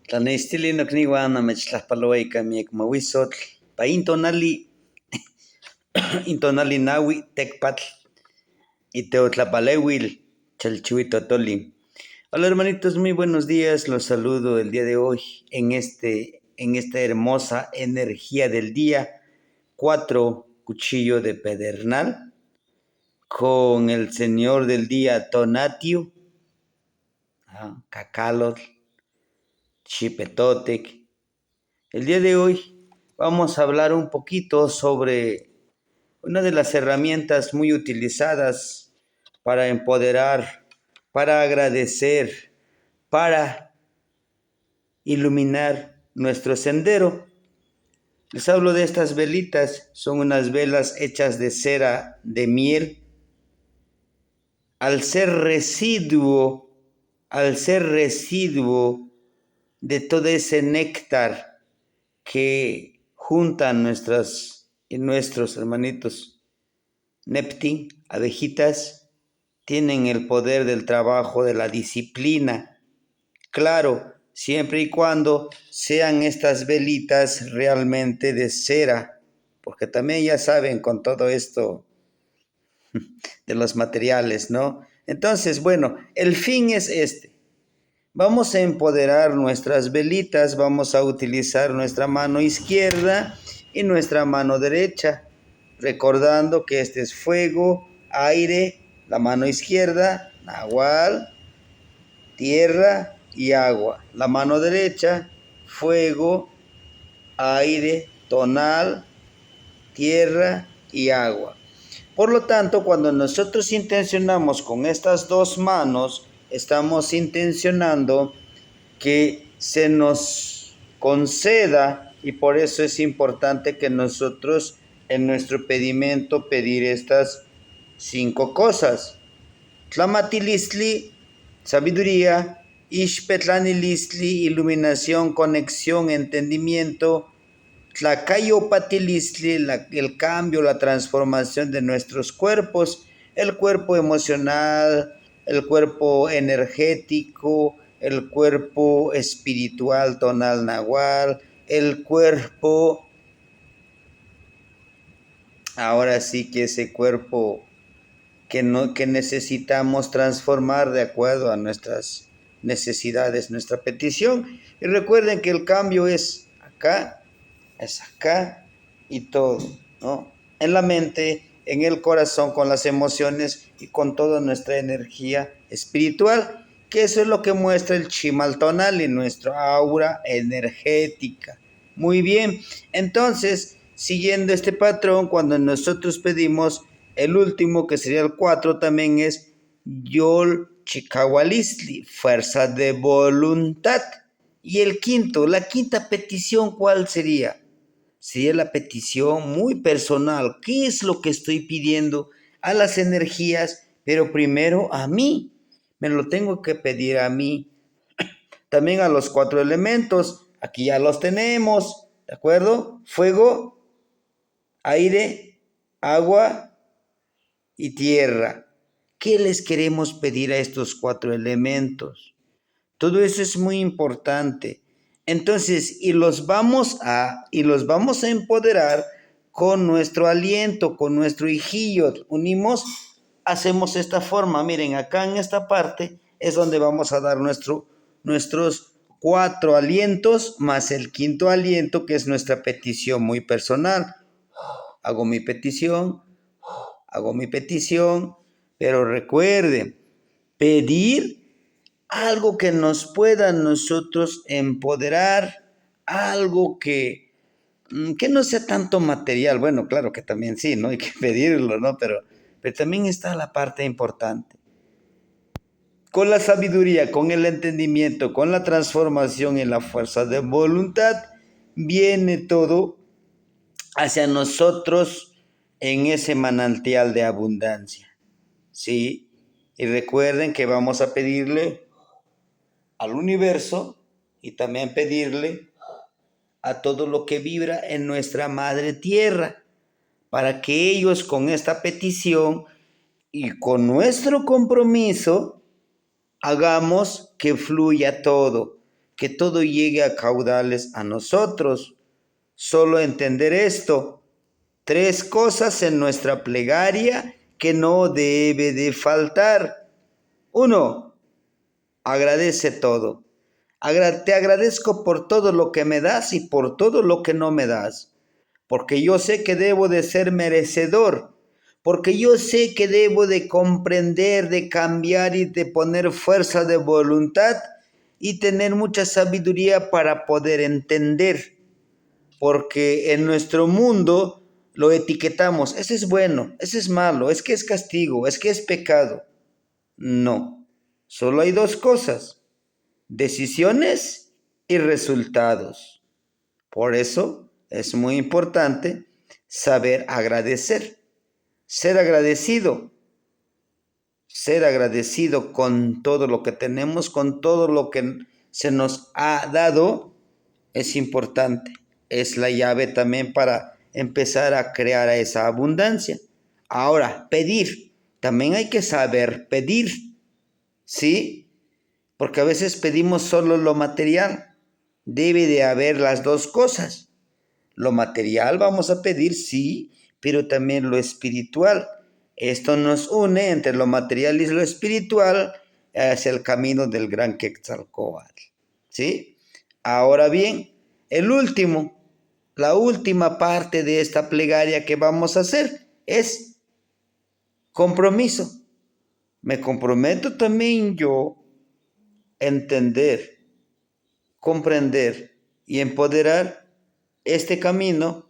Tlanextili nokniuan namechtlajpaloika miek mawisotl pa intonali naui tekpatl iteotlapaleuil chalchuitotoli. Hola hermanitos, muy buenos días, los saludo el día de hoy en esta hermosa energía del día 4 cuchillo de pedernal con el señor del día Tonatiuh, Cacalotl, Xipetotec. El día de hoy vamos a hablar un poquito sobre una de las herramientas muy utilizadas para empoderar, para agradecer, para iluminar nuestro sendero. Les hablo de estas velitas, son unas velas hechas de cera de miel. Al ser residuo de todo ese néctar que juntan nuestros hermanitos Neptin, abejitas, tienen el poder del trabajo, de la disciplina. Claro, siempre y cuando sean estas velitas realmente de cera, porque también ya saben con todo esto de los materiales, ¿no? Entonces, bueno, el fin es este. Vamos a empoderar nuestras velitas, vamos a utilizar nuestra mano izquierda y nuestra mano derecha, recordando que este es fuego, aire, la mano izquierda, nahual, tierra y agua. La mano derecha, fuego, aire, tonal, tierra y agua. Por lo tanto, cuando nosotros intencionamos con estas dos manos, estamos intencionando que se nos conceda, y por eso es importante que nosotros en nuestro pedimento pedir estas 5 cosas. Tlamatilistli, sabiduría; Ixpetlanilistli, iluminación, conexión, entendimiento; Tlacayopatilistli, el cambio, la transformación de nuestros cuerpos, el cuerpo emocional, el cuerpo energético, el cuerpo espiritual, tonal nahual, el cuerpo, ahora sí que ese cuerpo que necesitamos transformar de acuerdo a nuestras necesidades, nuestra petición. Y recuerden que el cambio es acá y todo, ¿no? En la mente, en el corazón, con las emociones y con toda nuestra energía espiritual, que eso es lo que muestra el chimaltonal y nuestra aura energética. Muy bien, entonces, siguiendo este patrón, cuando nosotros pedimos el último, que sería el 4, también es Yol Chikawalistli, fuerza de voluntad. Y el quinto, la quinta petición, ¿cuál sería? Sería la petición muy personal. ¿Qué es lo que estoy pidiendo a las energías? Pero primero a mí. Me lo tengo que pedir a mí. También a los 4 elementos. Aquí ya los tenemos. ¿De acuerdo? Fuego, aire, agua y tierra. ¿Qué les queremos pedir a estos 4 elementos? Todo eso es muy importante. Entonces, y los vamos a empoderar con nuestro aliento, con nuestro hijillo. Unimos, hacemos esta forma. Miren, acá en esta parte es donde vamos a dar nuestros 4 alientos más el quinto aliento, que es nuestra petición muy personal. Hago mi petición, pero recuerden, pedir algo que nos pueda nosotros empoderar, algo que no sea tanto material. Bueno, claro que también sí, ¿no? Hay que pedirlo, ¿no? Pero también está la parte importante. Con la sabiduría, con el entendimiento, con la transformación y la fuerza de voluntad, viene todo hacia nosotros en ese manantial de abundancia, ¿sí? Y recuerden que vamos a pedirle al universo y también pedirle a todo lo que vibra en nuestra madre tierra, para que ellos con esta petición y con nuestro compromiso hagamos que fluya todo. que todo llegue a caudales a nosotros. Solo entender esto. 3 cosas en nuestra plegaria que no debe de faltar. 1. Agradece todo. Te agradezco por todo lo que me das y por todo lo que no me das. Porque yo sé que debo de ser merecedor. Porque yo sé que debo de comprender, de cambiar y de poner fuerza de voluntad y tener mucha sabiduría para poder entender. Porque en nuestro mundo lo etiquetamos, ese es bueno, ese es malo, es que es castigo, es que es pecado. No, solo hay 2 cosas, decisiones y resultados. Por eso es muy importante saber agradecer, ser agradecido, ser agradecido con todo lo que tenemos, con todo lo que se nos ha dado, es importante. Es la llave también para empezar a crear esa abundancia. Ahora, pedir. También hay que saber pedir, ¿sí? Porque a veces pedimos solo lo material. Debe de haber las 2 cosas. Lo material vamos a pedir, sí, pero también lo espiritual. Esto nos une entre lo material y lo espiritual hacia el camino del gran Quetzalcóatl, ¿sí? Ahora bien, la última parte de esta plegaria que vamos a hacer es compromiso. Me comprometo también yo a entender, comprender y empoderar este camino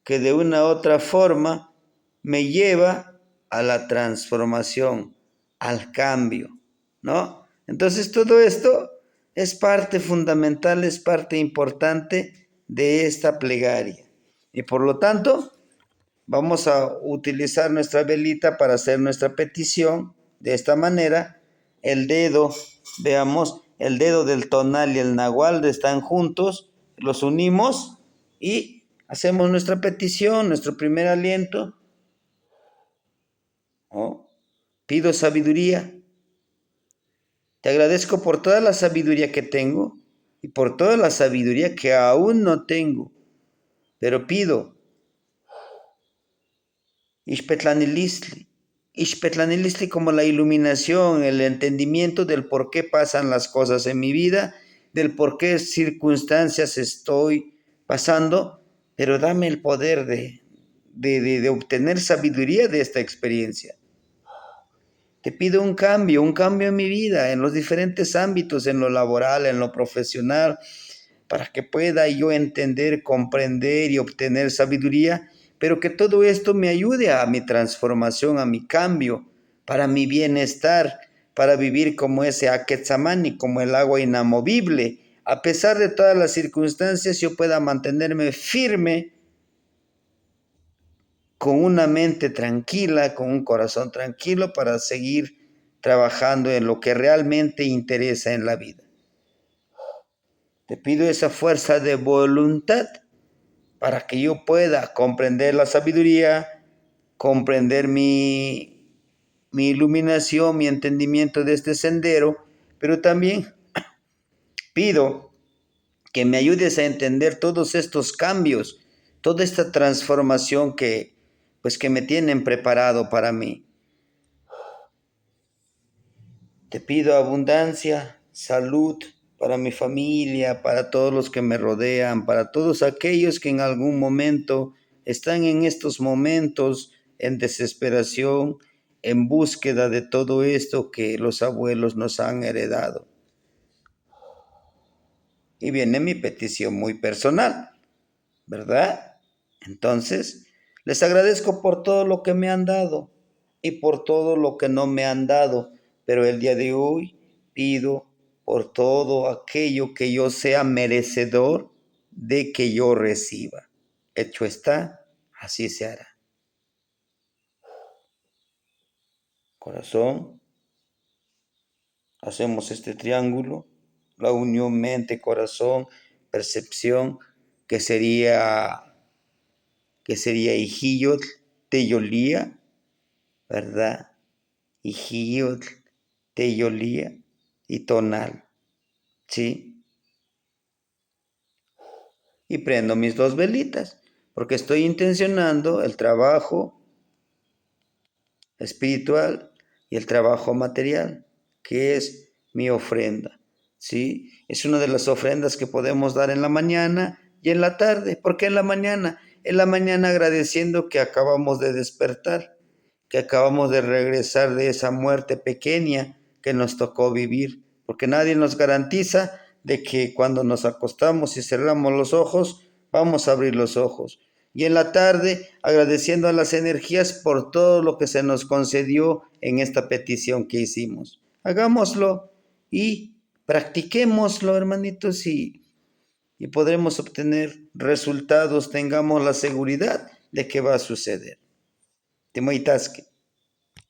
que de una u otra forma me lleva a la transformación, al cambio, ¿no? Entonces todo esto es parte fundamental, es parte importante de esta plegaria. Y por lo tanto, vamos a utilizar nuestra velita para hacer nuestra petición. De esta manera, el dedo, veamos, el dedo del tonal y el nahual están juntos, los unimos y hacemos nuestra petición, nuestro primer aliento. Oh, pido sabiduría. Te agradezco por toda la sabiduría que tengo y por toda la sabiduría que aún no tengo. Pero pido, Ixpetlanilistli. Ixpetlanilistli como la iluminación, el entendimiento del por qué pasan las cosas en mi vida, del por qué circunstancias estoy pasando, pero dame el poder de obtener sabiduría de esta experiencia. Te pido un cambio en mi vida, en los diferentes ámbitos, en lo laboral, en lo profesional, para que pueda yo entender, comprender y obtener sabiduría, pero que todo esto me ayude a mi transformación, a mi cambio, para mi bienestar, para vivir como ese Aquetzamani, como el agua inamovible. A pesar de todas las circunstancias, yo pueda mantenerme firme, con una mente tranquila, con un corazón tranquilo, para seguir trabajando en lo que realmente interesa en la vida. Te pido esa fuerza de voluntad para que yo pueda comprender la sabiduría, comprender mi iluminación, mi entendimiento de este sendero, pero también pido que me ayudes a entender todos estos cambios, toda esta transformación que me tienen preparado para mí. Te pido abundancia, salud para mi familia, para todos los que me rodean, para todos aquellos que en algún momento están en estos momentos en desesperación, en búsqueda de todo esto que los abuelos nos han heredado. Y viene mi petición muy personal, ¿verdad? Entonces, les agradezco por todo lo que me han dado y por todo lo que no me han dado, pero el día de hoy pido por todo aquello que yo sea merecedor de que yo reciba. Hecho está, así se hará. Corazón, hacemos este triángulo, la unión mente, corazón, percepción, que sería Ijillotl, Teyolía, ¿verdad? Ijillotl, Teyolía y Tonal, ¿sí? y prendo mis 2 velitas, porque estoy intencionando el trabajo espiritual y el trabajo material, que es mi ofrenda. ¿Sí? Es una de las ofrendas que podemos dar en la mañana y en la tarde. ¿Por qué en la mañana? En la mañana agradeciendo que acabamos de despertar, que acabamos de regresar de esa muerte pequeña que nos tocó vivir, porque nadie nos garantiza de que cuando nos acostamos y cerramos los ojos, vamos a abrir los ojos. Y en la tarde, agradeciendo a las energías por todo lo que se nos concedió en esta petición que hicimos. Hagámoslo y practiquémoslo, hermanitos, y podremos obtener resultados, tengamos la seguridad de que va a suceder. Timoitasque.